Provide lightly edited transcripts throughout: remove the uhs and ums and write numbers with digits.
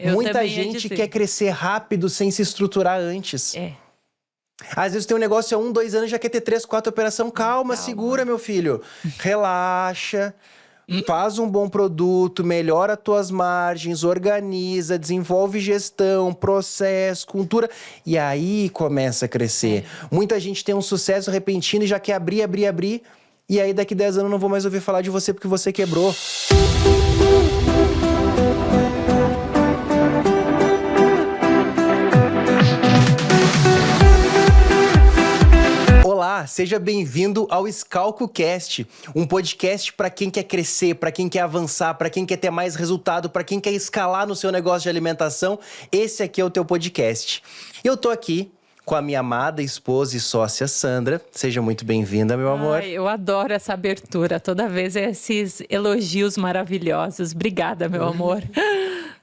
Muita gente quer crescer rápido sem se estruturar antes. Às vezes tem um negócio há 1, 2 anos, já quer ter 3, 4 operação. Calma, segura, meu filho. Relaxa. Faz um bom produto, melhora as tuas margens, organiza, desenvolve gestão, processo, cultura. E aí começa a crescer. Muita gente tem um sucesso repentino e já quer abrir. E aí daqui 10 anos eu não vou mais ouvir falar de você porque você quebrou. Olá, seja bem-vindo ao ScalcoCast, um podcast para quem quer crescer, para quem quer avançar, para quem quer ter mais resultado, para quem quer escalar no seu negócio de alimentação. Esse aqui é o teu podcast. Eu tô aqui com a minha amada esposa e sócia Sandra. Seja muito bem-vinda, meu amor. Eu adoro essa abertura, toda vez esses elogios maravilhosos. Obrigada, meu amor.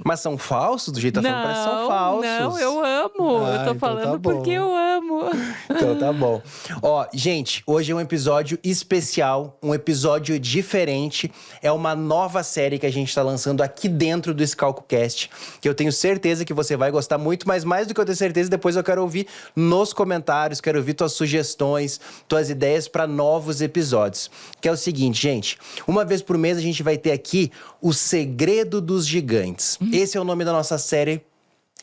Mas são falsos? Do jeito que tá falando, parece que são falsos. Não, eu amo. Eu tô então falando tá bom. porque eu amo. Então tá bom. Ó, gente, hoje é um episódio especial, um episódio diferente. É uma nova série que a gente tá lançando aqui dentro do ScalcoCast, que eu tenho certeza que você vai gostar muito, mas mais do que eu ter certeza, depois eu quero ouvir nos comentários, quero ouvir tuas sugestões, tuas ideias para novos episódios. Que é o seguinte, gente, uma vez por mês a gente vai ter aqui o Segredo dos Gigantes. Esse é o nome da nossa série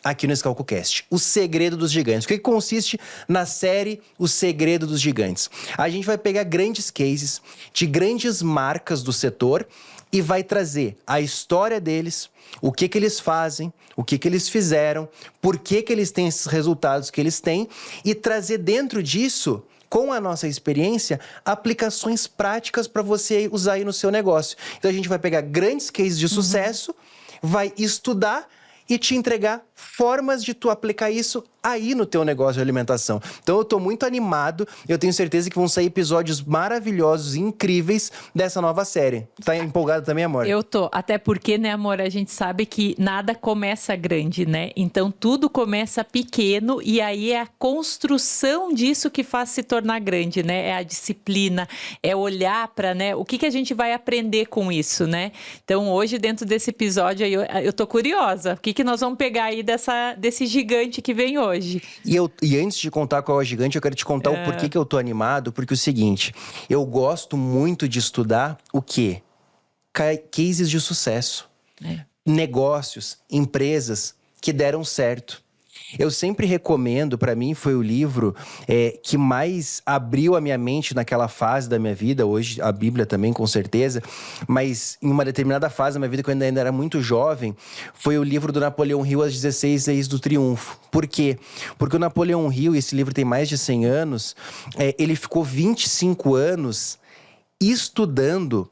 aqui no ScalcoCast, O Segredo dos Gigantes. O que consiste na série O Segredo dos Gigantes? A gente vai pegar grandes cases de grandes marcas do setor e vai trazer a história deles, o que eles fazem, o que eles fizeram, por que eles têm esses resultados que eles têm e trazer dentro disso, com a nossa experiência, aplicações práticas para você usar aí no seu negócio. Então a gente vai pegar grandes cases de sucesso, vai estudar e te entregar formas de tu aplicar isso aí no teu negócio de alimentação. Então eu tô muito animado, eu tenho certeza que vão sair episódios maravilhosos, incríveis dessa nova série. Tá empolgado também, amor? Eu tô, até porque, né, amor, a gente sabe que nada começa grande, né? Então tudo começa pequeno e aí é a construção disso que faz se tornar grande, né? É a disciplina, é olhar para, né, o que a gente vai aprender com isso, né? Então hoje, dentro desse episódio aí, eu tô curiosa. O que nós vamos pegar aí desse gigante que vem hoje? E antes de contar qual é o gigante, eu quero te contar o porquê que eu tô animado. Porque é o seguinte, eu gosto muito de estudar o quê? Cases de sucesso. Negócios, empresas que deram certo. Eu sempre recomendo, para mim foi o livro que mais abriu a minha mente naquela fase da minha vida, hoje a Bíblia também com certeza, mas em uma determinada fase da minha vida, quando eu ainda era muito jovem, foi o livro do Napoleão Hill, As 16 Leis do Triunfo. Por quê? Porque o Napoleão Hill, esse livro tem mais de 100 anos, ele ficou 25 anos estudando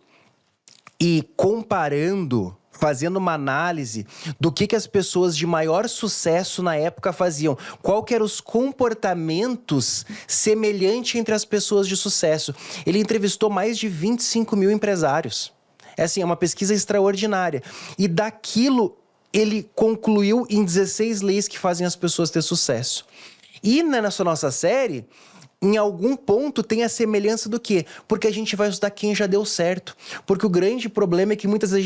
e comparando, fazendo uma análise do que as pessoas de maior sucesso na época faziam. Qual que eram os comportamentos semelhantes entre as pessoas de sucesso. Ele entrevistou mais de 25 mil empresários. É uma pesquisa extraordinária. E daquilo, ele concluiu em 16 leis que fazem as pessoas ter sucesso. E nessa nossa série, em algum ponto tem a semelhança do quê? Porque a gente vai estudar quem já deu certo. Porque o grande problema é que muitas vezes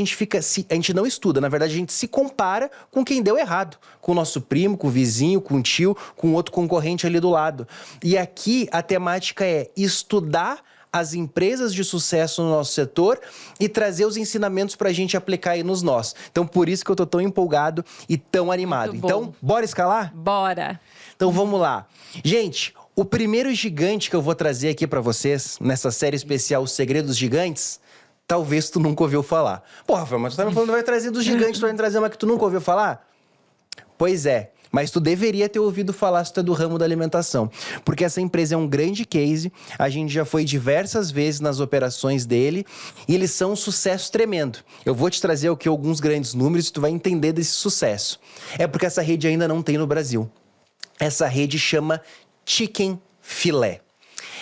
a gente não estuda, na verdade a gente se compara com quem deu errado. Com o nosso primo, com o vizinho, com o tio, com outro concorrente ali do lado. E aqui a temática é estudar as empresas de sucesso no nosso setor e trazer os ensinamentos pra gente aplicar aí nos nossos. Então por isso que eu tô tão empolgado e tão animado. Então, bora escalar? Bora! Então vamos lá. Gente, o primeiro gigante que eu vou trazer aqui pra vocês, nessa série especial Os Segredos Gigantes, talvez tu nunca ouviu falar. Pô, Rafael, mas tu tá me falando que vai trazer dos gigantes, tu vai me trazer uma que tu nunca ouviu falar? Pois é, mas tu deveria ter ouvido falar se tu é do ramo da alimentação. Porque essa empresa é um grande case, a gente já foi diversas vezes nas operações dele, e eles são um sucesso tremendo. Eu vou te trazer aqui alguns grandes números e tu vai entender desse sucesso. É porque essa rede ainda não tem no Brasil. Essa rede chama Chicken Filé.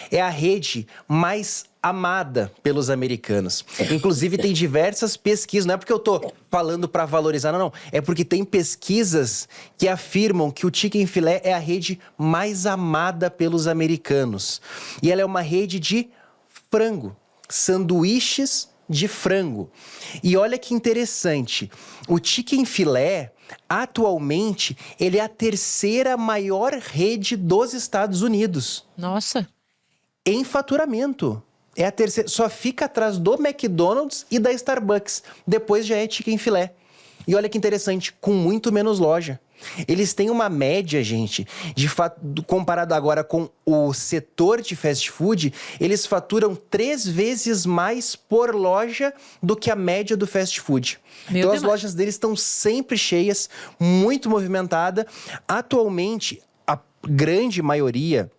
É a rede mais amada pelos americanos. Inclusive tem diversas pesquisas, não é porque eu tô falando para valorizar, não. É porque tem pesquisas que afirmam que o Chicken Filé é a rede mais amada pelos americanos. E ela é uma rede de frango, sanduíches de frango. E olha que interessante, o Chicken Filé Atualmente, ele é a terceira maior rede dos Estados Unidos. Nossa. Em faturamento. É a terceira, só fica atrás do McDonald's e da Starbucks. Depois já é Chicken Filé. E olha que interessante, com muito menos loja. Eles têm uma média, gente, comparado agora com o setor de fast food, eles faturam 3 vezes mais por loja do que a média do fast food. Então as lojas deles estão sempre cheias, muito movimentada. Atualmente, a grande maioria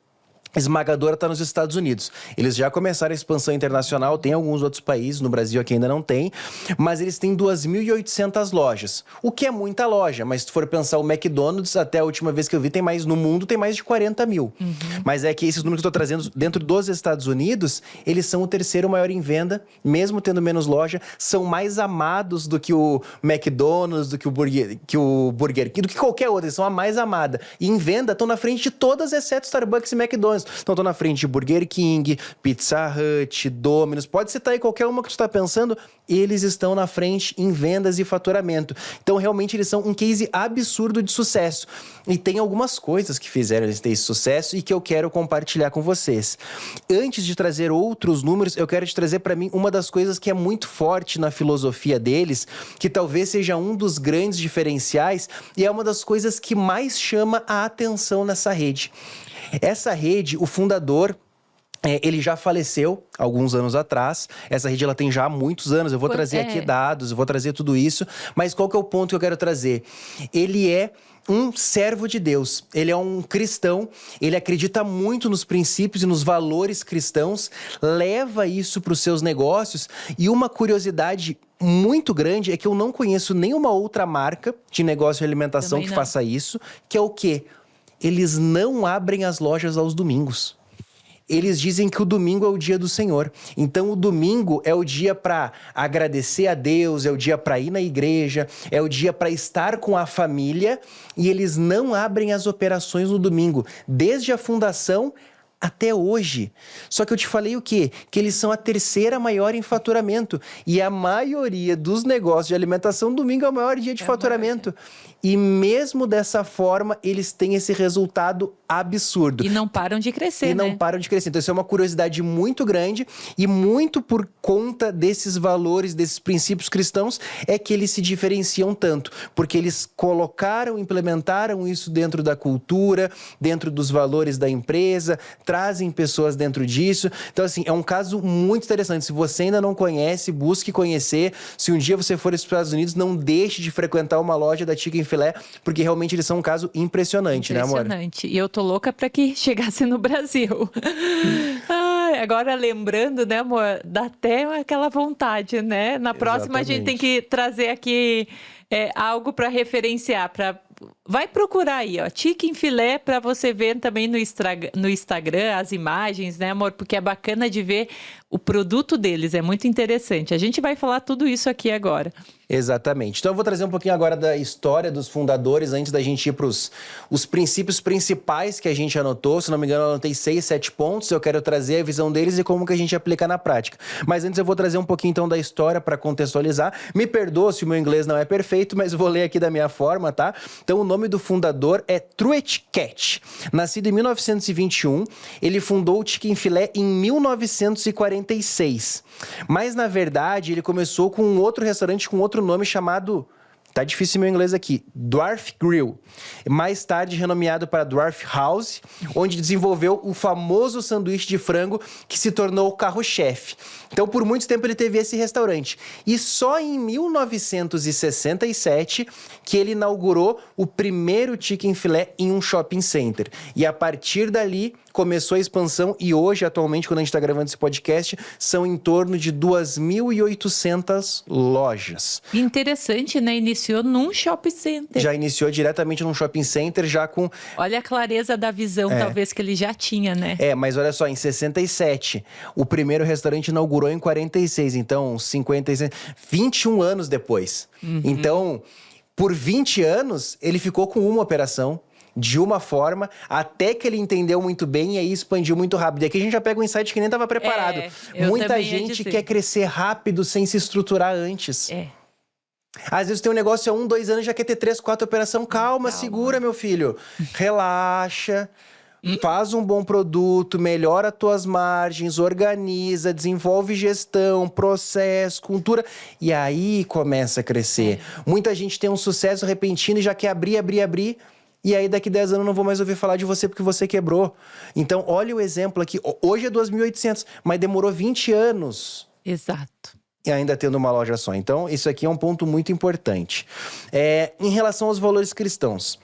esmagadora está nos Estados Unidos. Eles já começaram a expansão internacional, tem alguns outros países, no Brasil aqui ainda não tem, mas eles têm 2.800 lojas, o que é muita loja, mas se tu for pensar o McDonald's, até a última vez que eu vi, no mundo tem mais de 40 mil. Mas é que esses números que eu estou trazendo dentro dos Estados Unidos, eles são o terceiro maior em venda, mesmo tendo menos loja, são mais amados do que o McDonald's, do que o Burger King, do que qualquer outro, eles são a mais amada. E em venda estão na frente de todas, exceto Starbucks e McDonald's. Então, estou na frente de Burger King, Pizza Hut, Domino's. Pode citar aí qualquer uma que tu está pensando, eles estão na frente em vendas e faturamento. Então, realmente, eles são um case absurdo de sucesso. E tem algumas coisas que fizeram eles terem esse sucesso e que eu quero compartilhar com vocês. Antes de trazer outros números, eu quero te trazer para mim uma das coisas que é muito forte na filosofia deles, que talvez seja um dos grandes diferenciais e é uma das coisas que mais chama a atenção nessa rede. Essa rede, o fundador, ele já faleceu alguns anos atrás. Essa rede ela tem já muitos anos. Eu vou trazer aqui dados, eu vou trazer tudo isso. Mas qual que é o ponto que eu quero trazer? Ele é um servo de Deus. Ele é um cristão. Ele acredita muito nos princípios e nos valores cristãos. Leva isso para os seus negócios. E uma curiosidade muito grande é que eu não conheço nenhuma outra marca de negócio de alimentação que faça isso. Que é o quê? Eles não abrem as lojas aos domingos. Eles dizem que o domingo é o dia do Senhor. Então, o domingo é o dia para agradecer a Deus, é o dia para ir na igreja, é o dia para estar com a família. E eles não abrem as operações no domingo, desde a fundação até hoje. Só que eu te falei o quê? Que eles são a terceira maior em faturamento. E a maioria dos negócios de alimentação, domingo é o maior dia de faturamento. E mesmo dessa forma, eles têm esse resultado absurdo. E não param de crescer, né? E não param de crescer. Então, isso é uma curiosidade muito grande e muito por conta desses valores, desses princípios cristãos, é que eles se diferenciam tanto. Porque eles implementaram isso dentro da cultura, dentro dos valores da empresa, trazem pessoas dentro disso. Então, assim, é um caso muito interessante. Se você ainda não conhece, busque conhecer. Se um dia você for aos Estados Unidos, não deixe de frequentar uma loja da Chicken Filé, porque realmente eles são um caso impressionante, né, amor? Impressionante. E eu tô louca para que chegasse no Brasil. Ai, agora lembrando, né, amor? Dá até aquela vontade, né? Na próxima a gente tem que trazer aqui algo para referenciar, vai procurar aí, ó, Chicken Filé, para você ver também no Instagram as imagens, né, amor? Porque é bacana de ver o produto deles, é muito interessante. A gente vai falar tudo isso aqui agora. Exatamente. Então eu vou trazer um pouquinho agora da história dos fundadores, antes da gente ir para os princípios principais que a gente anotou. Se não me engano, eu anotei 6, 7 pontos. Eu quero trazer a visão deles e como que a gente aplica na prática. Mas antes eu vou trazer um pouquinho então da história para contextualizar. Me perdoa se o meu inglês não é perfeito, mas vou ler aqui da minha forma, tá? Então o nome do fundador é Truett Catch. Nascido em 1921, ele fundou o Chicken Filé em 1946. Mas na verdade ele começou com um outro restaurante com outro nome chamado, tá difícil meu inglês aqui, Dwarf Grill. Mais tarde renomeado para Dwarf House, onde desenvolveu o famoso sanduíche de frango que se tornou o carro-chefe. Então por muito tempo ele teve esse restaurante. E só em 1967 que ele inaugurou o primeiro Chicken Filé em um shopping center. E a partir dali começou a expansão e hoje, atualmente, quando a gente está gravando esse podcast, são em torno de 2.800 lojas. Interessante, né? Iniciou num shopping center. Já iniciou diretamente num shopping center, já com... Olha a clareza da visão, talvez, que ele já tinha, né? Mas olha só, em 67, o primeiro restaurante inaugurou em 46, então 56, 21 anos depois. Então, por 20 anos, ele ficou com uma operação, de uma forma, até que ele entendeu muito bem e aí expandiu muito rápido. E aqui a gente já pega um insight que nem estava preparado. Muita gente quer crescer rápido sem se estruturar antes. Às vezes tem um negócio há 1, 2 anos, já quer ter 3, 4 operação. Calma, segura, meu filho. Relaxa. Faz um bom produto, melhora tuas margens, organiza, desenvolve gestão, processo, cultura. E aí começa a crescer. Muita gente tem um sucesso repentino e já quer abrir. E aí daqui 10 anos eu não vou mais ouvir falar de você porque você quebrou. Então olha o exemplo aqui. Hoje é 2.800, mas demorou 20 anos. Exato. E ainda tendo uma loja só. Então isso aqui é um ponto muito importante. Em relação aos valores cristãos.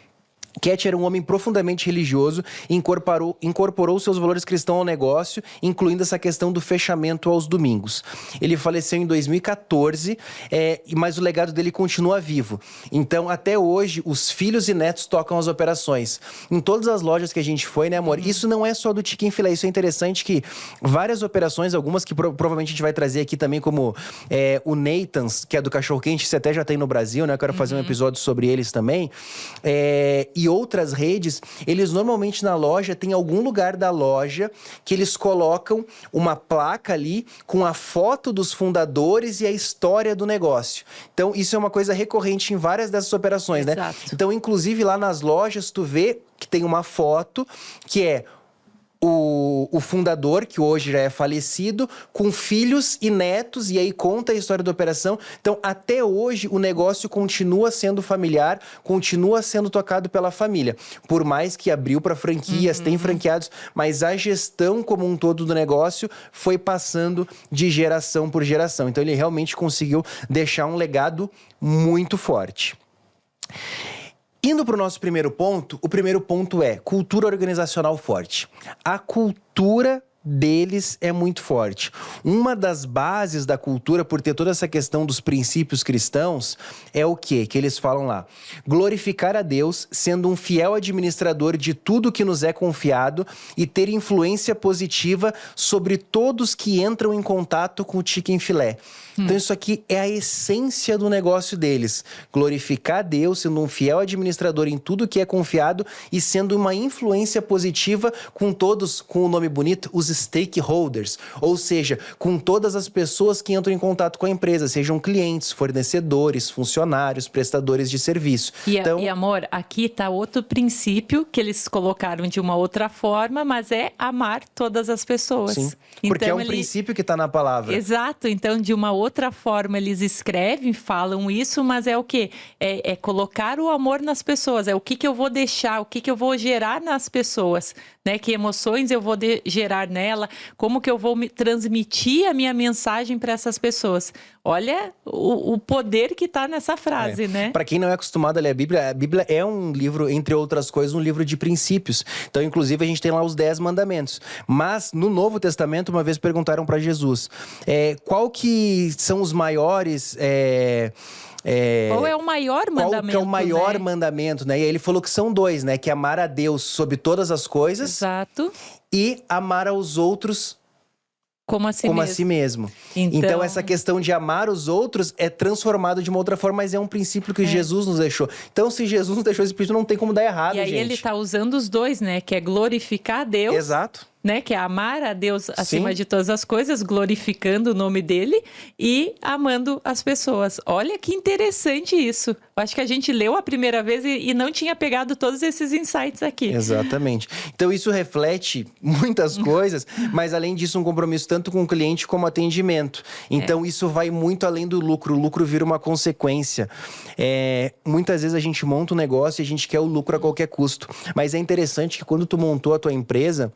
Cat era um homem profundamente religioso e incorporou seus valores cristãos ao negócio, incluindo essa questão do fechamento aos domingos. Ele faleceu em 2014, mas o legado dele continua vivo. Então, até hoje, os filhos e netos tocam as operações. Em todas as lojas que a gente foi, né, amor? Isso não é só do Chicken Filé, isso é interessante que várias operações, algumas que provavelmente a gente vai trazer aqui também, como o Nathan's, que é do cachorro-quente, você até já tem no Brasil, né? Eu quero fazer um episódio sobre eles também. E outras redes, eles normalmente na loja, tem algum lugar da loja que eles colocam uma placa ali com a foto dos fundadores e a história do negócio. Então, isso é uma coisa recorrente em várias dessas operações, Exato. né? Então, inclusive lá nas lojas, tu vê que tem uma foto que é o fundador, que hoje já é falecido, com filhos e netos, e aí conta a história da operação. Então, até hoje, o negócio continua sendo familiar, continua sendo tocado pela família. Por mais que abriu para franquias, tem franqueados, mas a gestão como um todo do negócio foi passando de geração por geração. Então, ele realmente conseguiu deixar um legado muito forte. Indo para o nosso primeiro ponto, o primeiro ponto é cultura organizacional forte. A cultura deles é muito forte. Uma das bases da cultura, por ter toda essa questão dos princípios cristãos, é o quê? Que eles falam lá. Glorificar a Deus, sendo um fiel administrador de tudo que nos é confiado e ter influência positiva sobre todos que entram em contato com o Chicken Filé. Então isso aqui é a essência do negócio deles. Glorificar a Deus, sendo um fiel administrador em tudo que é confiado e sendo uma influência positiva com todos, com o nome bonito, os stakeholders. Ou seja, com todas as pessoas que entram em contato com a empresa, sejam clientes, fornecedores, funcionários, prestadores de serviço. E amor, aqui está outro princípio que eles colocaram de uma outra forma, mas é amar todas as pessoas. Sim, porque então, é um princípio que está na palavra. Exato, então de uma outra forma eles escrevem, falam isso, mas é o quê? É colocar o amor nas pessoas, é o que eu vou deixar, o que eu vou gerar nas pessoas, né? Que emoções eu vou gerar nela, como que eu vou transmitir a minha mensagem para essas pessoas. Olha o poder que está nessa frase, né? Para quem não é acostumado a ler a Bíblia é um livro, entre outras coisas, um livro de princípios. Então, inclusive, a gente tem lá os 10 mandamentos. Mas, no Novo Testamento, uma vez perguntaram para Jesus, qual que são os maiores... Qual é o maior mandamento? Qual que é o maior mandamento, né? E aí ele falou que são 2, né? Que é amar a Deus sobre todas as coisas. Exato. E amar aos outros como a si mesmo. Então, essa questão de amar os outros é transformado de uma outra forma, mas é um princípio que Jesus nos deixou. Então, se Jesus nos deixou esse princípio, não tem como dar errado, gente. E aí ele tá usando os 2, né? Que é glorificar a Deus. Exato. Né, que é amar a Deus acima Sim. de todas as coisas, glorificando o nome dele e amando as pessoas. Olha que interessante isso. Eu acho que a gente leu a primeira vez e não tinha pegado todos esses insights aqui. Exatamente. Então isso reflete muitas coisas, mas além disso um compromisso tanto com o cliente como atendimento. Então isso vai muito além do lucro. O lucro vira uma consequência. Muitas vezes a gente monta um negócio e a gente quer o lucro a qualquer custo. Mas é interessante que quando tu montou a tua empresa,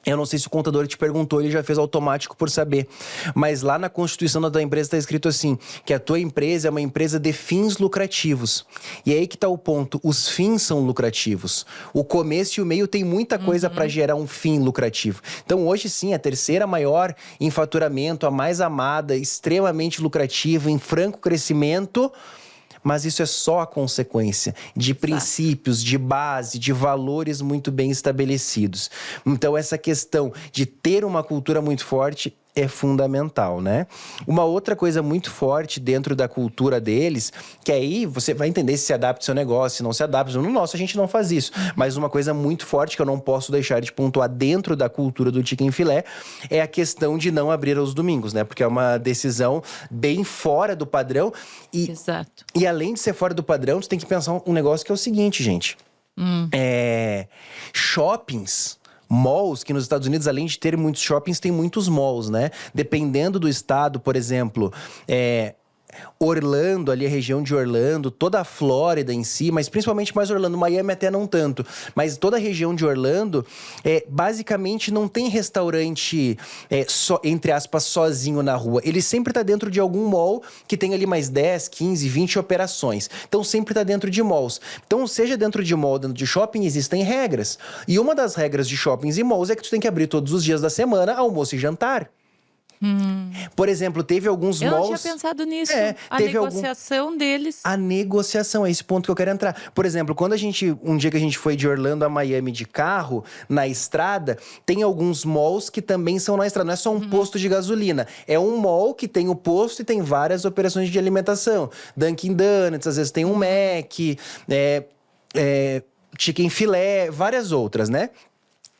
eu não sei se o contador te perguntou, ele já fez automático por saber. Mas lá na Constituição da tua empresa está escrito assim, que a tua empresa é uma empresa de fins lucrativos. E aí que está o ponto, os fins são lucrativos. O começo e o meio tem muita coisa para gerar um fim lucrativo. Então hoje sim, a terceira maior em faturamento, a mais amada, extremamente lucrativa, em franco crescimento... Mas isso é só a consequência de princípios, de base, de valores muito bem estabelecidos. Então, essa questão de ter uma cultura muito forte é fundamental, né? Uma outra coisa muito forte dentro da cultura deles, que aí você vai entender se adapta ao seu negócio, se não se adapta. No nosso, a gente não faz isso. Mas uma coisa muito forte que eu não posso deixar de pontuar dentro da cultura do Chicken Filé é a questão de não abrir aos domingos, né? Porque é uma decisão bem fora do padrão. Exato. E além de ser fora do padrão, você tem que pensar um negócio que é o seguinte, gente. Shoppings, malls, que nos Estados Unidos, além de ter muitos shoppings, tem muitos malls, né? Dependendo do estado, por exemplo, Orlando, ali a região de Orlando, toda a Flórida em si, mas principalmente mais Orlando, Miami até não tanto, mas toda a região de Orlando, basicamente não tem restaurante, entre aspas, sozinho na rua. Ele sempre tá dentro de algum mall que tem ali mais 10, 15, 20 operações. Então sempre tá dentro de malls. Então seja dentro de mall, dentro de shopping, existem regras. E uma das regras de shoppings e malls é que tu tem que abrir todos os dias da semana, almoço e jantar. Por exemplo, teve alguns malls... Eu não tinha pensado nisso. A negociação deles. A negociação, é esse ponto que eu quero entrar. Por exemplo, quando um dia que a gente foi de Orlando a Miami de carro, na estrada, tem alguns malls que também são na estrada. Não é só um posto de gasolina. É um mall que tem o posto e tem várias operações de alimentação. Dunkin' Donuts, às vezes tem um Mac, Chicken Filé, várias outras, né?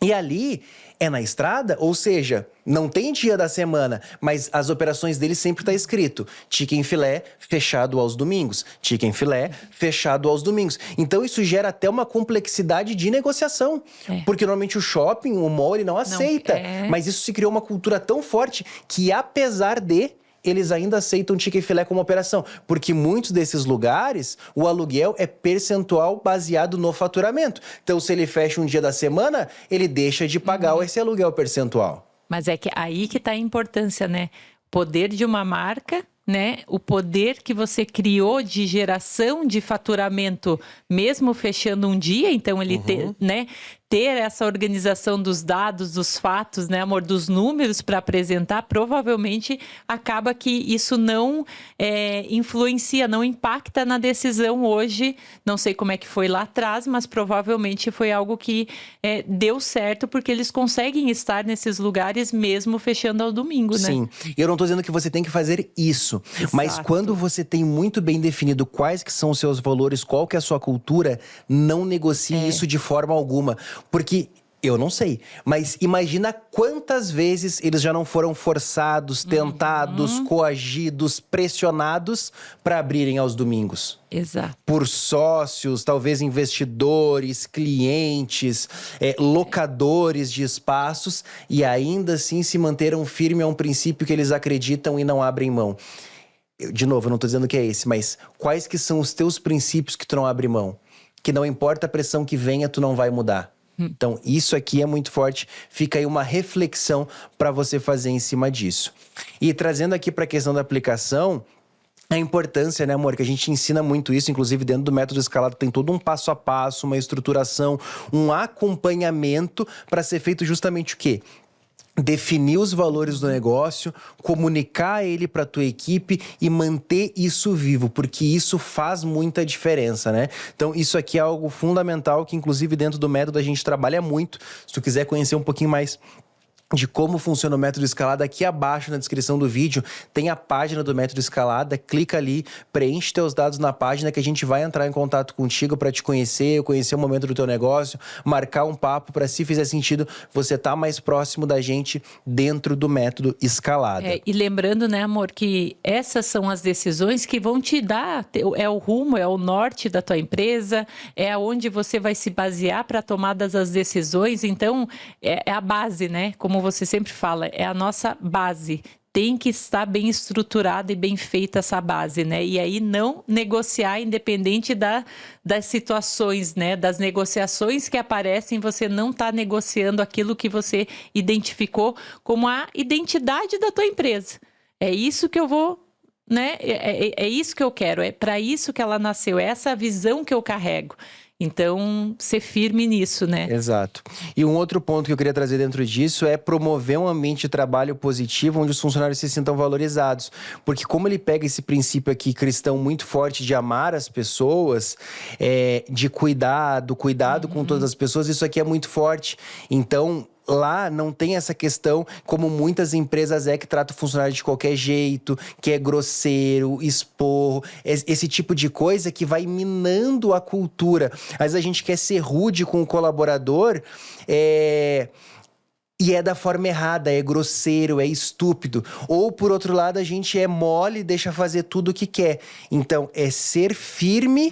E ali é na estrada, ou seja, não tem dia da semana, mas as operações dele sempre tá escrito Chicken Filé fechado aos domingos, Chicken Filé fechado aos domingos. Então isso gera até uma complexidade de negociação, porque normalmente o shopping, o mall, ele não aceita. Mas isso se criou uma cultura tão forte que apesar de... eles ainda aceitam Chicken Filé como operação. Porque muitos desses lugares, o aluguel é percentual baseado no faturamento. Então, se ele fecha um dia da semana, ele deixa de pagar esse aluguel percentual. Mas é que aí que tá a importância, né? Poder de uma marca, né? O poder que você criou de geração de faturamento, mesmo fechando um dia. Então, ele ter essa organização dos dados, dos fatos, né, amor, dos números para apresentar, provavelmente acaba que isso não influencia, não impacta na decisão hoje. Não sei como é que foi lá atrás, mas provavelmente foi algo que deu certo, porque eles conseguem estar nesses lugares mesmo fechando ao domingo, né? Sim, eu não estou dizendo que você tem que fazer isso, mas quando você tem muito bem definido quais que são os seus valores, qual que é a sua cultura, não negocie isso de forma alguma. Porque eu não sei, mas imagina quantas vezes eles já não foram forçados, tentados, coagidos, pressionados para abrirem aos domingos. Exato. Por sócios, talvez investidores, clientes, locadores de espaços, e ainda assim se manteram firmes a um princípio que eles acreditam e não abrem mão. De novo, eu não estou dizendo que é esse, mas quais que são os teus princípios que tu não abre mão? Que não importa a pressão que venha, tu não vai mudar. Então, isso aqui é muito forte. Fica aí uma reflexão para você fazer em cima disso. E trazendo aqui para a questão da aplicação, a importância, né, amor, que a gente ensina muito isso, inclusive dentro do método escalado tem todo um passo a passo, uma estruturação, um acompanhamento para ser feito justamente o quê? Definir os valores do negócio, comunicar ele para a tua equipe e manter isso vivo, porque isso faz muita diferença, né? Então, isso aqui é algo fundamental que, inclusive, dentro do método a gente trabalha muito. Se tu quiser conhecer um pouquinho mais de como funciona o método escalada, aqui abaixo na descrição do vídeo tem a página do método escalada, clica ali, preenche teus dados na página que a gente vai entrar em contato contigo para te conhecer o momento do teu negócio, marcar um papo para, se fizer sentido, você tá mais próximo da gente dentro do método escalada. E lembrando, né, amor, que essas são as decisões que vão te dar, é o rumo, é o norte da tua empresa, é onde você vai se basear para tomadas das decisões. Então, é a base, né, como você sempre fala, é a nossa base. Tem que estar bem estruturada e bem feita essa base, né? E aí não negociar independente das situações, né? Das negociações que aparecem, você não está negociando aquilo que você identificou como a identidade da tua empresa. É isso que eu vou, né? É isso que eu quero, é para isso que ela nasceu, é essa visão que eu carrego. Então, ser firme nisso, né? Exato. E um outro ponto que eu queria trazer dentro disso é promover um ambiente de trabalho positivo onde os funcionários se sintam valorizados. Porque como ele pega esse princípio aqui cristão muito forte de amar as pessoas, de cuidado com todas as pessoas, isso aqui é muito forte. Então, lá não tem essa questão, como muitas empresas que trata o funcionário de qualquer jeito, que é grosseiro, esporro, esse tipo de coisa que vai minando a cultura. Às vezes a gente quer ser rude com o colaborador, e é da forma errada, é grosseiro, é estúpido. Ou, por outro lado, a gente é mole e deixa fazer tudo o que quer. Então, é ser firme,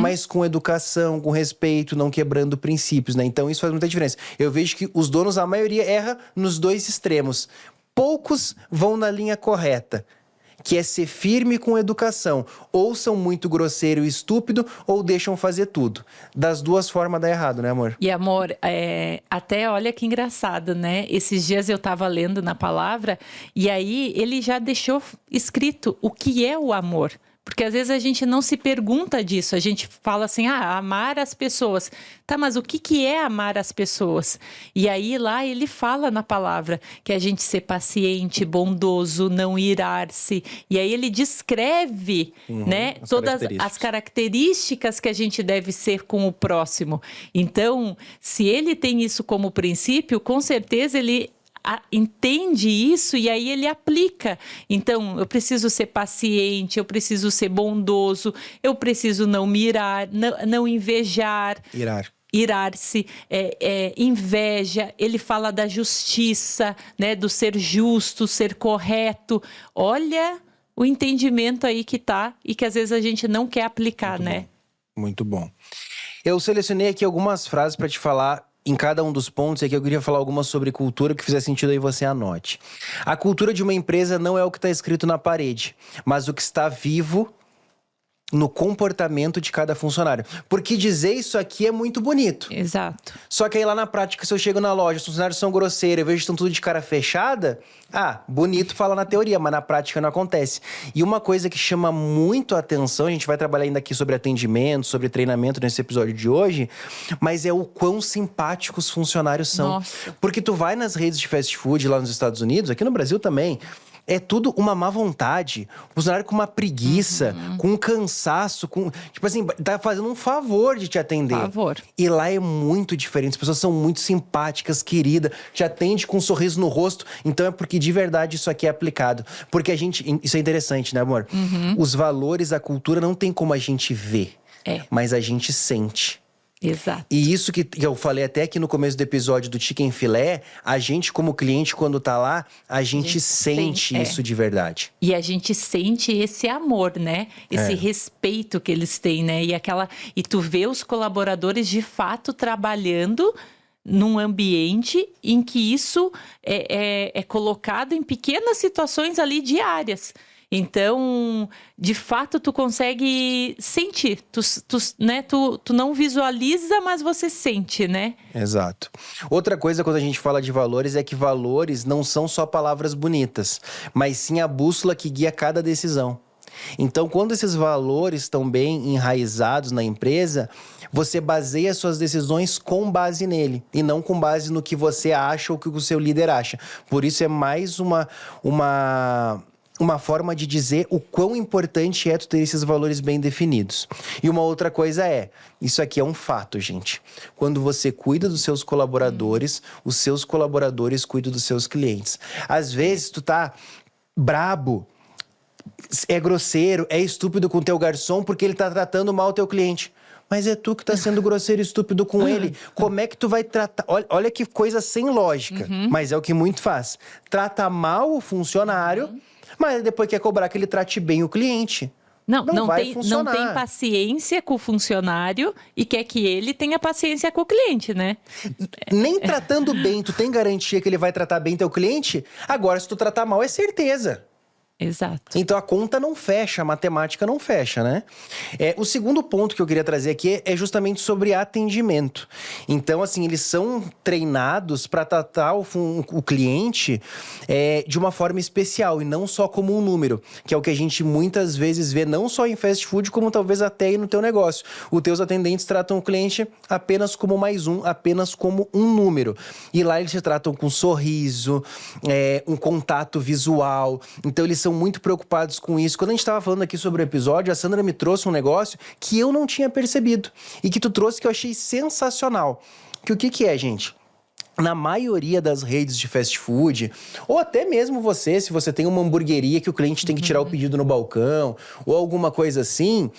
mas com educação, com respeito, não quebrando princípios, né? Então, isso faz muita diferença. Eu vejo que os donos, a maioria, erra nos dois extremos. Poucos vão na linha correta, que é ser firme com educação. Ou são muito grosseiro e estúpido, ou deixam fazer tudo. Das duas formas dá errado, né, amor? E, amor, até olha que engraçado, né? Esses dias eu tava lendo na palavra, e aí ele já deixou escrito o que é o amor. Porque às vezes a gente não se pergunta disso, a gente fala assim, amar as pessoas. Tá, mas o que é amar as pessoas? E aí lá ele fala na palavra que a gente ser paciente, bondoso, não irar-se. E aí ele descreve, né, todas as características que a gente deve ser com o próximo. Então, se ele tem isso como princípio, com certeza ele entende isso e aí ele aplica. Então, eu preciso ser paciente, eu preciso ser bondoso, eu preciso não mirar, não invejar. Irar-se, inveja. Ele fala da justiça, né, do ser justo, ser correto. Olha o entendimento aí que tá e que às vezes a gente não quer aplicar, muito né? Bom. Muito bom. Eu selecionei aqui algumas frases para te falar em cada um dos pontos, aqui eu queria falar algumas sobre cultura, que fizer sentido aí você anote. A cultura de uma empresa não é o que está escrito na parede, mas o que está vivo no comportamento de cada funcionário. Porque dizer isso aqui é muito bonito. Exato. Só que aí lá na prática, se eu chego na loja, os funcionários são grosseiros, eu vejo que estão tudo de cara fechada, bonito falar na teoria, mas na prática não acontece. E uma coisa que chama muito a atenção, a gente vai trabalhar ainda aqui sobre atendimento, sobre treinamento nesse episódio de hoje, mas é o quão simpáticos os funcionários são. Nossa. Porque tu vai nas redes de fast food lá nos Estados Unidos, aqui no Brasil também, é tudo uma má vontade. O funcionário com uma preguiça, com um cansaço, tipo assim, tá fazendo um favor de te atender. Favor. E lá é muito diferente. As pessoas são muito simpáticas, queridas, te atende com um sorriso no rosto. Então é porque de verdade isso aqui é aplicado. Porque isso é interessante, né, amor? Os valores, a cultura não tem como a gente ver, mas a gente sente. Exato. E isso que eu falei até aqui no começo do episódio do Chicken Filé, a gente como cliente, quando tá lá, a gente sente isso de verdade. E a gente sente esse amor, né? Esse respeito que eles têm, né? E tu vê os colaboradores de fato trabalhando num ambiente em que isso é colocado em pequenas situações ali diárias. Então, de fato, tu consegue sentir. Tu não visualiza, mas você sente, né? Exato. Outra coisa quando a gente fala de valores é que valores não são só palavras bonitas, mas sim a bússola que guia cada decisão. Então, quando esses valores estão bem enraizados na empresa, você baseia suas decisões com base nele e não com base no que você acha ou que o seu líder acha. Por isso é mais uma forma de dizer o quão importante é tu ter esses valores bem definidos. E uma outra coisa isso aqui é um fato, gente. Quando você cuida dos seus colaboradores, os seus colaboradores cuidam dos seus clientes. Às vezes tu tá brabo, é grosseiro, é estúpido com o teu garçom porque ele tá tratando mal o teu cliente. Mas é tu que tá sendo grosseiro e estúpido com ele. Como é que tu vai tratar... Olha que coisa sem lógica, mas é o que muito faz. Trata mal o funcionário, mas depois quer cobrar que ele trate bem o cliente. Não tem paciência com o funcionário e quer que ele tenha paciência com o cliente, né? Nem tratando bem, tu tem garantia que ele vai tratar bem teu cliente? Agora, se tu tratar mal, é certeza. Exato. Então a conta não fecha, a matemática não fecha, né? O segundo ponto que eu queria trazer aqui é justamente sobre atendimento. Então, assim, eles são treinados para tratar o cliente de uma forma especial e não só como um número, que é o que a gente muitas vezes vê não só em fast food, como talvez até aí no teu negócio. Os teus atendentes tratam o cliente apenas como mais um, apenas como um número. E lá eles se tratam com sorriso, um contato visual. Então eles são muito preocupados com isso. Quando a gente estava falando aqui sobre o episódio, a Sandra me trouxe um negócio que eu não tinha percebido e que tu trouxe que eu achei sensacional. Que o que é, gente? na maioria das redes de fast food, ou até mesmo você, se você tem uma hamburgueria que o cliente tem que tirar o pedido no balcão, ou alguma coisa assim,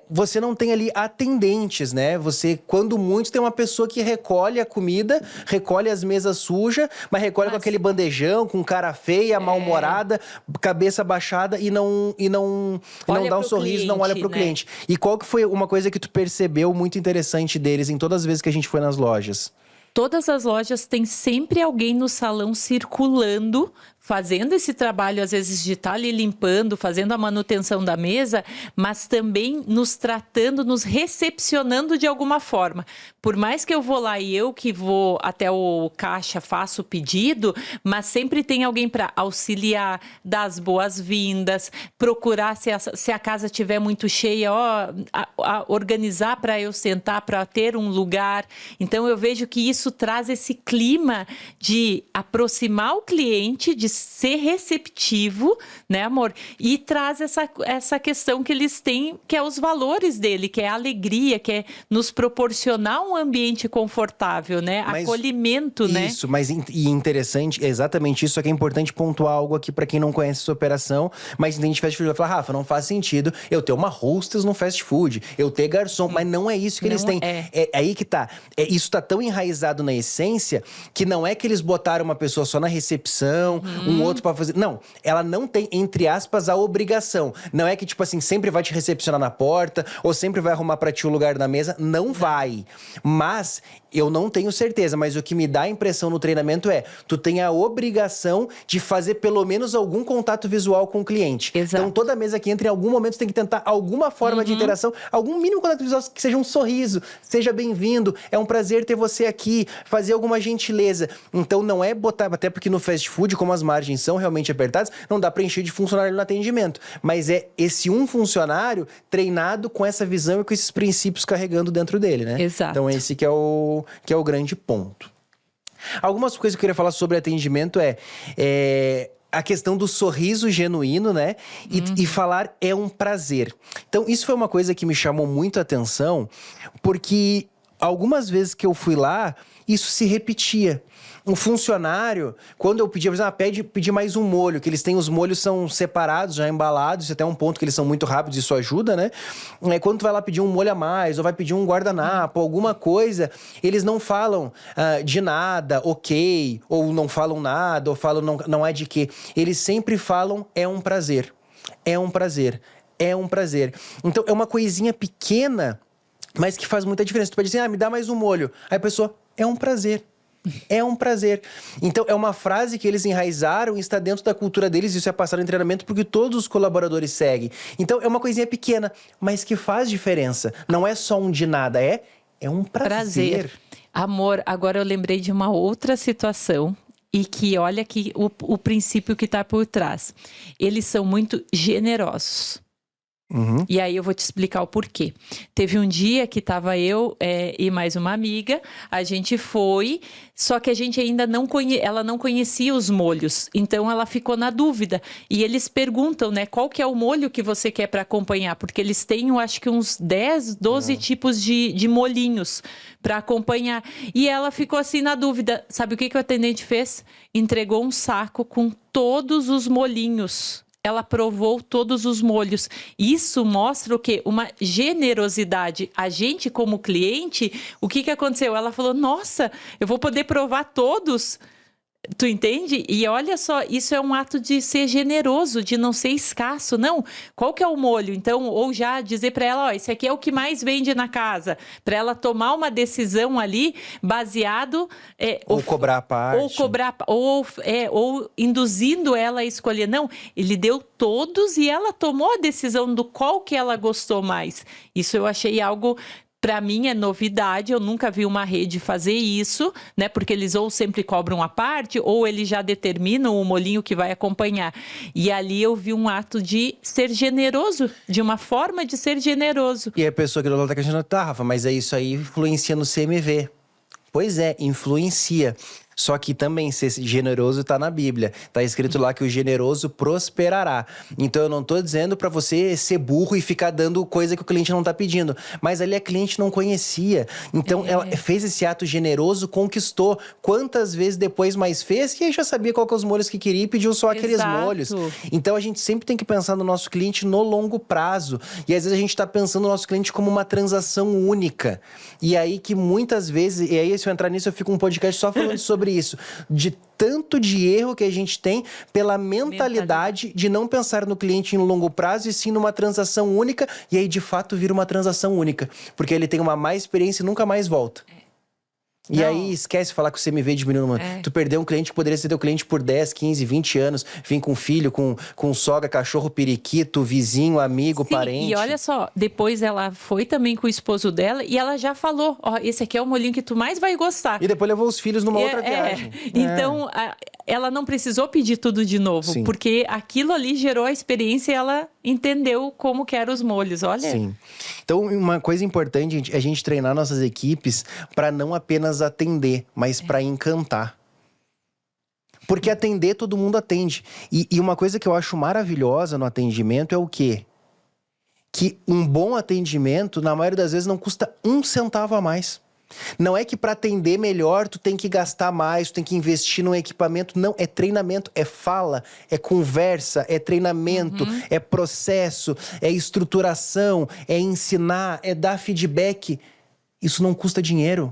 você não tem ali atendentes, né? Você, quando muito, tem uma pessoa que recolhe a comida, recolhe as mesas sujas, mas recolhe com aquele bandejão, com cara feia, mal-humorada, cabeça baixada e não dá um sorriso, cliente, não olha pro cliente. E qual que foi uma coisa que tu percebeu muito interessante deles em todas as vezes que a gente foi nas lojas? Todas as lojas têm sempre alguém no salão circulando, fazendo esse trabalho, às vezes, de estar ali limpando, fazendo a manutenção da mesa, mas também nos tratando, nos recepcionando de alguma forma. Por mais que eu vou lá e eu que vou até o caixa, faço o pedido, mas sempre tem alguém para auxiliar, dar as boas-vindas, procurar se a casa estiver muito cheia, organizar para eu sentar, para ter um lugar. Então, eu vejo que isso traz esse clima de aproximar o cliente, de ser receptivo, né, amor? E traz essa questão que eles têm, que é os valores dele, que é a alegria, que é nos proporcionar um ambiente confortável, né? Acolhimento, né? Isso, mas interessante, é exatamente isso, só que é importante pontuar algo aqui pra quem não conhece essa operação, mas entende fast food, vai falar, Rafa, não faz sentido eu ter uma hostess no fast food, eu ter garçom, mas não é isso que eles têm. É aí que tá. Isso tá tão enraizado na essência que não é que eles botaram uma pessoa só na recepção, um outro pra fazer. Não, ela não tem, entre aspas, a obrigação. Não é que, tipo assim, sempre vai te recepcionar na porta ou sempre vai arrumar pra ti o lugar na mesa. Não vai. Mas eu não tenho certeza, mas o que me dá a impressão no treinamento é tu tem a obrigação de fazer pelo menos algum contato visual com o cliente. Exato. Então toda mesa que entra, em algum momento, você tem que tentar alguma forma de interação, algum mínimo contato visual, que seja um sorriso, seja bem-vindo, é um prazer ter você aqui, fazer alguma gentileza. Então não é botar, até porque no fast food, como as margens são realmente apertadas, não dá pra encher de funcionário no atendimento. Mas é esse um funcionário treinado com essa visão e com esses princípios carregando dentro dele, né? Exato. Então esse que é o grande ponto. Algumas coisas que eu queria falar sobre atendimento a questão do sorriso genuíno, né? E falar é um prazer. Então, isso foi uma coisa que me chamou muito a atenção, porque algumas vezes que eu fui lá, isso se repetia. Um funcionário, quando eu pedia, por exemplo, pedi mais um molho, que eles têm, os molhos são separados, já embalados, isso até é um ponto que eles são muito rápidos, isso ajuda, né? Quando tu vai lá pedir um molho a mais, ou vai pedir um guardanapo, alguma coisa, eles não falam de nada, ok, ou não falam nada, ou falam não é de quê. Eles sempre falam, é um prazer, é um prazer, é um prazer. Então, é uma coisinha pequena, mas que faz muita diferença. Tu pode dizer, me dá mais um molho. Aí a pessoa, é um prazer. É um prazer. Então, é uma frase que eles enraizaram e está dentro da cultura deles. Isso é passado em treinamento porque todos os colaboradores seguem. Então, é uma coisinha pequena, mas que faz diferença. Não é só um de nada, é um prazer. Amor, agora eu lembrei de uma outra situação. E que olha aqui o princípio que está por trás. Eles são muito generosos. E aí eu vou te explicar o porquê. Teve um dia que estava eu e mais uma amiga, a gente foi, só que a gente ainda ela não conhecia os molhos, então ela ficou na dúvida. E eles perguntam, né, qual que é o molho que você quer para acompanhar? Porque eles têm, eu acho que uns 10, 12 tipos de molhinhos para acompanhar. E ela ficou assim na dúvida. Sabe o que o atendente fez? Entregou um saco com todos os molhinhos. Ela provou todos os molhos. Isso mostra o quê? Uma generosidade. A gente, como cliente, o que aconteceu? Ela falou, nossa, eu vou poder provar todos. Tu entende? E olha só, isso é um ato de ser generoso, de não ser escasso. Não, qual que é o molho? Então, ou já dizer para ela, esse aqui é o que mais vende na casa. Para ela tomar uma decisão ali baseado... ou cobrar a parte. Ou cobrar... Ou induzindo ela a escolher. Não, ele deu todos e ela tomou a decisão do qual que ela gostou mais. Isso eu achei algo... Para mim é novidade, eu nunca vi uma rede fazer isso, né? Porque eles ou sempre cobram a parte, ou eles já determinam o molhinho que vai acompanhar. E ali eu vi um ato de ser generoso, de uma forma de ser generoso. E a pessoa que do lado tá questionando, Rafa, mas isso aí influencia no CMV. Pois é, influencia. Só que também ser generoso tá na Bíblia. Tá escrito lá que o generoso prosperará. Então eu não tô dizendo para você ser burro e ficar dando coisa que o cliente não tá pedindo. Mas ali a cliente não conhecia. Então ela fez esse ato generoso, conquistou. Quantas vezes depois mais fez e aí já sabia qual que é os molhos que queria e pediu só aqueles molhos. Então a gente sempre tem que pensar no nosso cliente no longo prazo. E às vezes a gente tá pensando no nosso cliente como uma transação única. E aí que muitas vezes, e aí se eu entrar nisso eu fico um podcast só falando sobre isso, de tanto de erro que a gente tem pela mentalidade de não pensar no cliente em longo prazo e sim numa transação única, e aí de fato vira uma transação única, porque ele tem uma má experiência e nunca mais volta. E aí esquece de falar que o CMV diminuiu. Tu perdeu um cliente que poderia ser teu cliente por 10, 15, 20 anos. Vem com filho, com sogra, cachorro, periquito, vizinho, amigo, parente. E olha só, depois ela foi também com o esposo dela e ela já falou, ó, esse aqui é o molhinho que tu mais vai gostar. E depois levou os filhos numa outra viagem. Então, ela não precisou pedir tudo de novo, porque aquilo ali gerou a experiência e ela entendeu como que eram os molhos, olha. Sim. Então, uma coisa importante é a gente treinar nossas equipes para não apenas atender, mas para encantar. Porque atender, todo mundo atende. E uma coisa que eu acho maravilhosa no atendimento é o quê? Que um bom atendimento, na maioria das vezes, não custa 1 centavo a mais. Não é que para atender melhor tu tem que gastar mais, tu tem que investir num equipamento. Não, é treinamento, é fala, é conversa, é treinamento, é processo, é estruturação, é ensinar, é dar feedback. Isso não custa dinheiro.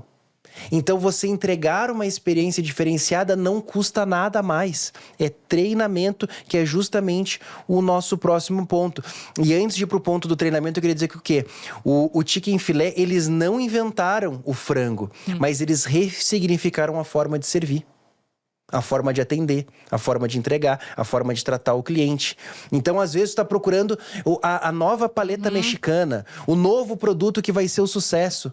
Então você entregar uma experiência diferenciada não custa nada a mais. É treinamento, que é justamente o nosso próximo ponto. E antes de ir pro ponto do treinamento, eu queria dizer que o quê? O chicken filé, eles não inventaram o frango, mas eles ressignificaram a forma de servir. A forma de atender, a forma de entregar, a forma de tratar o cliente. Então, às vezes, tu tá procurando a nova paleta mexicana, o novo produto que vai ser o sucesso.